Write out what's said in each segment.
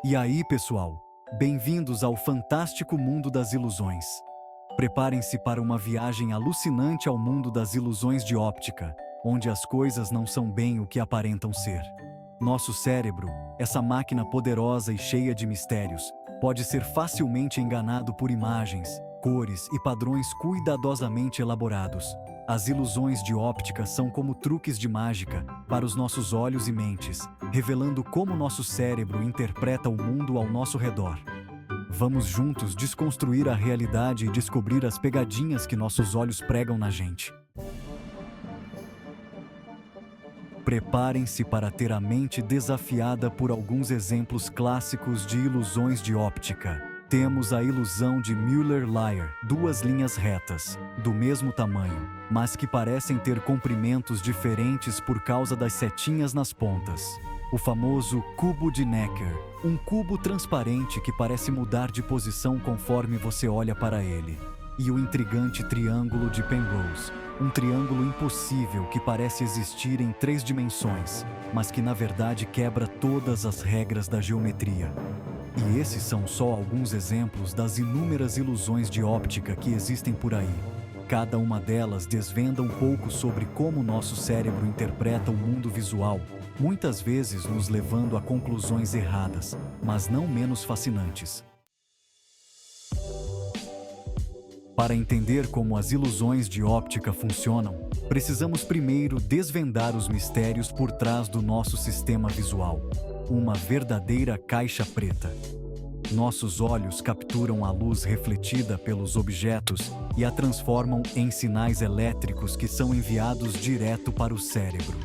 E aí, pessoal? Bem-vindos ao fantástico mundo das ilusões. Preparem-se para uma viagem alucinante ao mundo das ilusões de óptica, onde as coisas não são bem o que aparentam ser. Nosso cérebro, essa máquina poderosa e cheia de mistérios, pode ser facilmente enganado por imagens, cores e padrões cuidadosamente elaborados. As ilusões de óptica são como truques de mágica para os nossos olhos e mentes, revelando como nosso cérebro interpreta o mundo ao nosso redor. Vamos juntos desconstruir a realidade e descobrir as pegadinhas que nossos olhos pregam na gente. Preparem-se para ter a mente desafiada por alguns exemplos clássicos de ilusões de óptica. Temos a ilusão de Müller-Lyer, duas linhas retas, do mesmo tamanho, mas que parecem ter comprimentos diferentes por causa das setinhas nas pontas. O famoso cubo de Necker, um cubo transparente que parece mudar de posição conforme você olha para ele. E o intrigante triângulo de Penrose, um triângulo impossível que parece existir em 3 dimensões, mas que na verdade quebra todas as regras da geometria. E esses são só alguns exemplos das inúmeras ilusões de óptica que existem por aí. Cada uma delas desvenda um pouco sobre como nosso cérebro interpreta o mundo visual, muitas vezes nos levando a conclusões erradas, mas não menos fascinantes. Para entender como as ilusões de óptica funcionam, precisamos primeiro desvendar os mistérios por trás do nosso sistema visual. Uma verdadeira caixa preta. Nossos olhos capturam a luz refletida pelos objetos e a transformam em sinais elétricos que são enviados direto para o cérebro.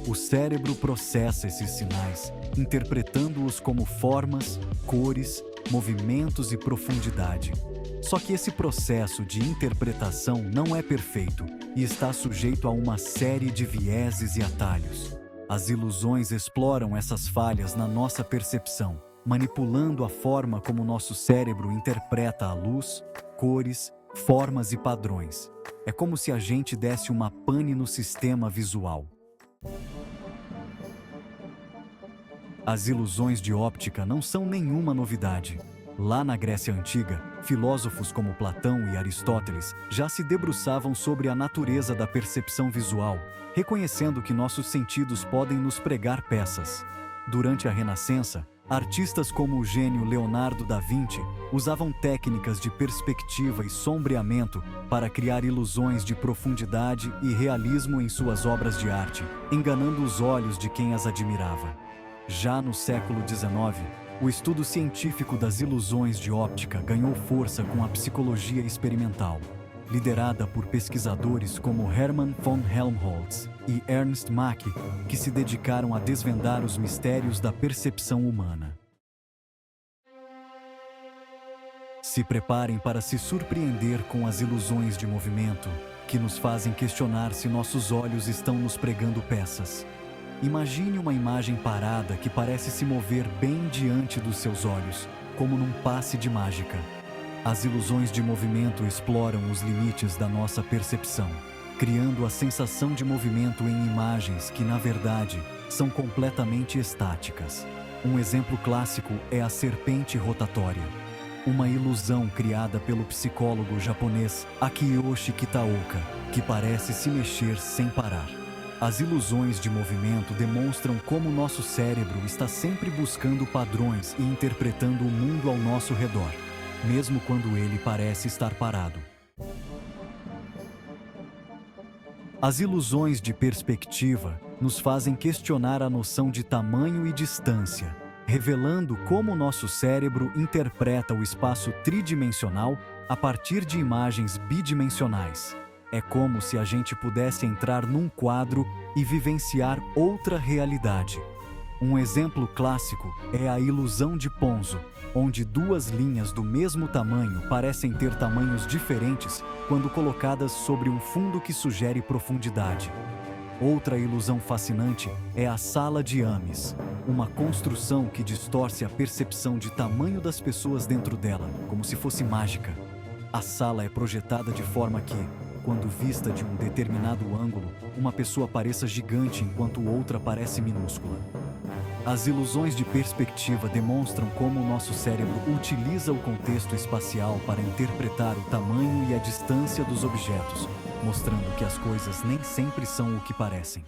O cérebro processa esses sinais, interpretando-os como formas, cores, movimentos e profundidade. Só que esse processo de interpretação não é perfeito e está sujeito a uma série de vieses e atalhos. As ilusões exploram essas falhas na nossa percepção, manipulando a forma como nosso cérebro interpreta a luz, cores, formas e padrões. É como se a gente desse uma pane no sistema visual. As ilusões de óptica não são nenhuma novidade. Lá na Grécia Antiga, filósofos como Platão e Aristóteles já se debruçavam sobre a natureza da percepção visual, reconhecendo que nossos sentidos podem nos pregar peças. Durante a Renascença, artistas como o gênio Leonardo da Vinci usavam técnicas de perspectiva e sombreamento para criar ilusões de profundidade e realismo em suas obras de arte, enganando os olhos de quem as admirava. Já no século XIX, o estudo científico das ilusões de óptica ganhou força com a psicologia experimental, liderada por pesquisadores como Hermann von Helmholtz e Ernst Mach, que se dedicaram a desvendar os mistérios da percepção humana. Se preparem para se surpreender com as ilusões de movimento, que nos fazem questionar se nossos olhos estão nos pregando peças. Imagine uma imagem parada que parece se mover bem diante dos seus olhos, como num passe de mágica. As ilusões de movimento exploram os limites da nossa percepção, criando a sensação de movimento em imagens que, na verdade, são completamente estáticas. Um exemplo clássico é a serpente rotatória, uma ilusão criada pelo psicólogo japonês Akiyoshi Kitaoka, que parece se mexer sem parar. As ilusões de movimento demonstram como nosso cérebro está sempre buscando padrões e interpretando o mundo ao nosso redor, mesmo quando ele parece estar parado. As ilusões de perspectiva nos fazem questionar a noção de tamanho e distância, revelando como nosso cérebro interpreta o espaço tridimensional a partir de imagens bidimensionais. É como se a gente pudesse entrar num quadro e vivenciar outra realidade. Um exemplo clássico é a ilusão de Ponzo, onde duas linhas do mesmo tamanho parecem ter tamanhos diferentes quando colocadas sobre um fundo que sugere profundidade. Outra ilusão fascinante é a sala de Ames, uma construção que distorce a percepção de tamanho das pessoas dentro dela, como se fosse mágica. A sala é projetada de forma que, quando vista de um determinado ângulo, uma pessoa pareça gigante enquanto outra parece minúscula. As ilusões de perspectiva demonstram como o nosso cérebro utiliza o contexto espacial para interpretar o tamanho e a distância dos objetos, mostrando que as coisas nem sempre são o que parecem.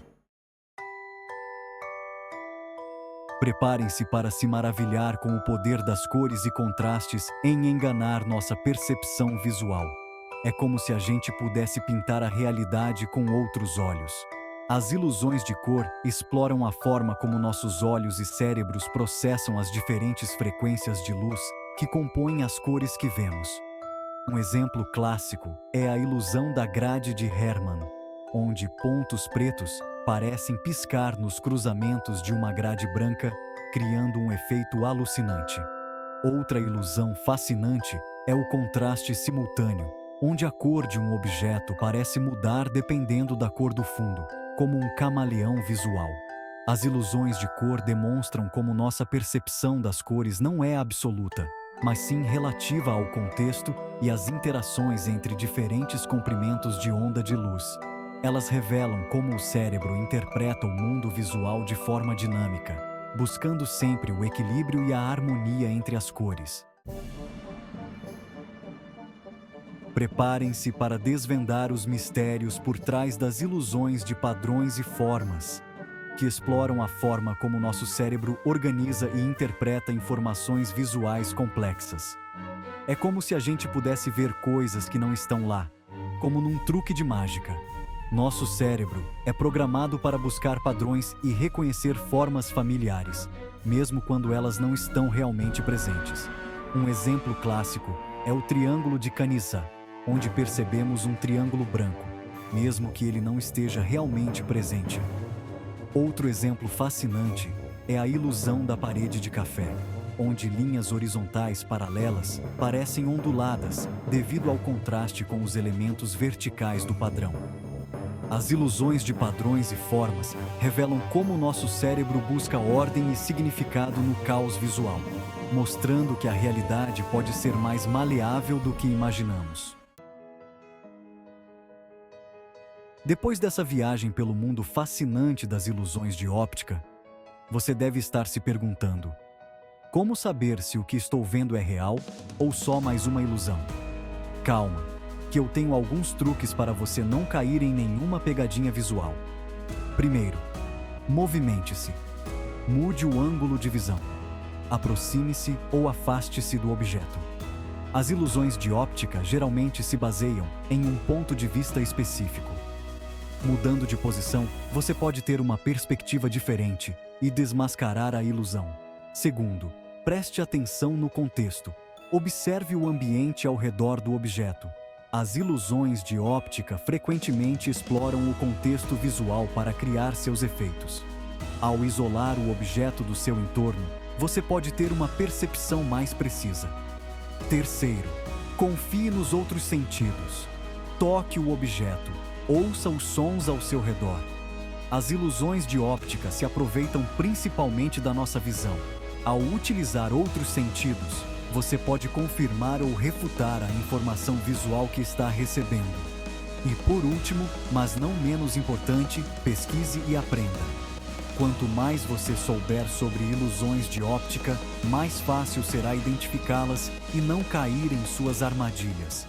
Preparem-se para se maravilhar com o poder das cores e contrastes em enganar nossa percepção visual. É como se a gente pudesse pintar a realidade com outros olhos. As ilusões de cor exploram a forma como nossos olhos e cérebros processam as diferentes frequências de luz que compõem as cores que vemos. Um exemplo clássico é a ilusão da grade de Hermann, onde pontos pretos parecem piscar nos cruzamentos de uma grade branca, criando um efeito alucinante. Outra ilusão fascinante é o contraste simultâneo, onde a cor de um objeto parece mudar dependendo da cor do fundo, como um camaleão visual. As ilusões de cor demonstram como nossa percepção das cores não é absoluta, mas sim relativa ao contexto e às interações entre diferentes comprimentos de onda de luz. Elas revelam como o cérebro interpreta o mundo visual de forma dinâmica, buscando sempre o equilíbrio e a harmonia entre as cores. Preparem-se para desvendar os mistérios por trás das ilusões de padrões e formas, que exploram a forma como nosso cérebro organiza e interpreta informações visuais complexas. É como se a gente pudesse ver coisas que não estão lá, como num truque de mágica. Nosso cérebro é programado para buscar padrões e reconhecer formas familiares, mesmo quando elas não estão realmente presentes. Um exemplo clássico é o triângulo de Canizá, onde percebemos um triângulo branco, mesmo que ele não esteja realmente presente. Outro exemplo fascinante é a ilusão da parede de café, onde linhas horizontais paralelas parecem onduladas devido ao contraste com os elementos verticais do padrão. As ilusões de padrões e formas revelam como o nosso cérebro busca ordem e significado no caos visual, mostrando que a realidade pode ser mais maleável do que imaginamos. Depois dessa viagem pelo mundo fascinante das ilusões de óptica, você deve estar se perguntando: como saber se o que estou vendo é real ou só mais uma ilusão? Calma, que eu tenho alguns truques para você não cair em nenhuma pegadinha visual. Primeiro, movimente-se. Mude o ângulo de visão. Aproxime-se ou afaste-se do objeto. As ilusões de óptica geralmente se baseiam em um ponto de vista específico. Mudando de posição, você pode ter uma perspectiva diferente e desmascarar a ilusão. Segundo, preste atenção no contexto. Observe o ambiente ao redor do objeto. As ilusões de óptica frequentemente exploram o contexto visual para criar seus efeitos. Ao isolar o objeto do seu entorno, você pode ter uma percepção mais precisa. Terceiro, confie nos outros sentidos. Toque o objeto. Ouça os sons ao seu redor. As ilusões de óptica se aproveitam principalmente da nossa visão. Ao utilizar outros sentidos, você pode confirmar ou refutar a informação visual que está recebendo. E por último, mas não menos importante, pesquise e aprenda. Quanto mais você souber sobre ilusões de óptica, mais fácil será identificá-las e não cair em suas armadilhas.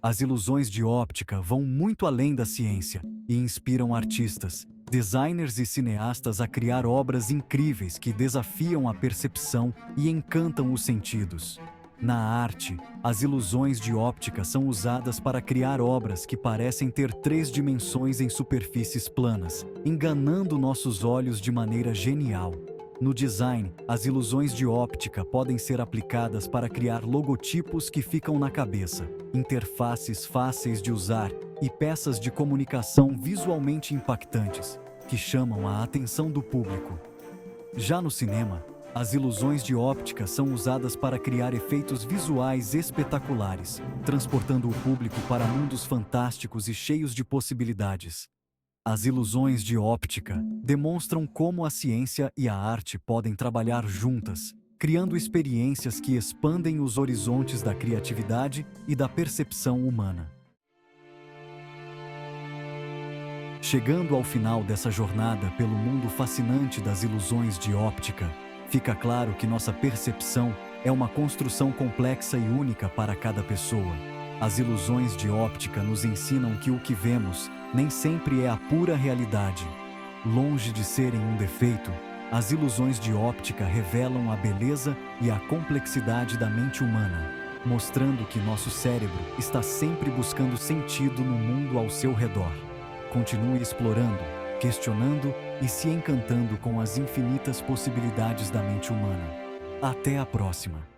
As ilusões de óptica vão muito além da ciência e inspiram artistas, designers e cineastas a criar obras incríveis que desafiam a percepção e encantam os sentidos. Na arte, as ilusões de óptica são usadas para criar obras que parecem ter 3 dimensões em superfícies planas, enganando nossos olhos de maneira genial. No design, as ilusões de óptica podem ser aplicadas para criar logotipos que ficam na cabeça, interfaces fáceis de usar e peças de comunicação visualmente impactantes, que chamam a atenção do público. Já no cinema, as ilusões de óptica são usadas para criar efeitos visuais espetaculares, transportando o público para mundos fantásticos e cheios de possibilidades. As ilusões de óptica demonstram como a ciência e a arte podem trabalhar juntas, criando experiências que expandem os horizontes da criatividade e da percepção humana. Chegando ao final dessa jornada pelo mundo fascinante das ilusões de óptica, fica claro que nossa percepção é uma construção complexa e única para cada pessoa. As ilusões de óptica nos ensinam que o que vemos nem sempre é a pura realidade. Longe de serem um defeito, as ilusões de óptica revelam a beleza e a complexidade da mente humana, mostrando que nosso cérebro está sempre buscando sentido no mundo ao seu redor. Continue explorando, questionando e se encantando com as infinitas possibilidades da mente humana. Até a próxima!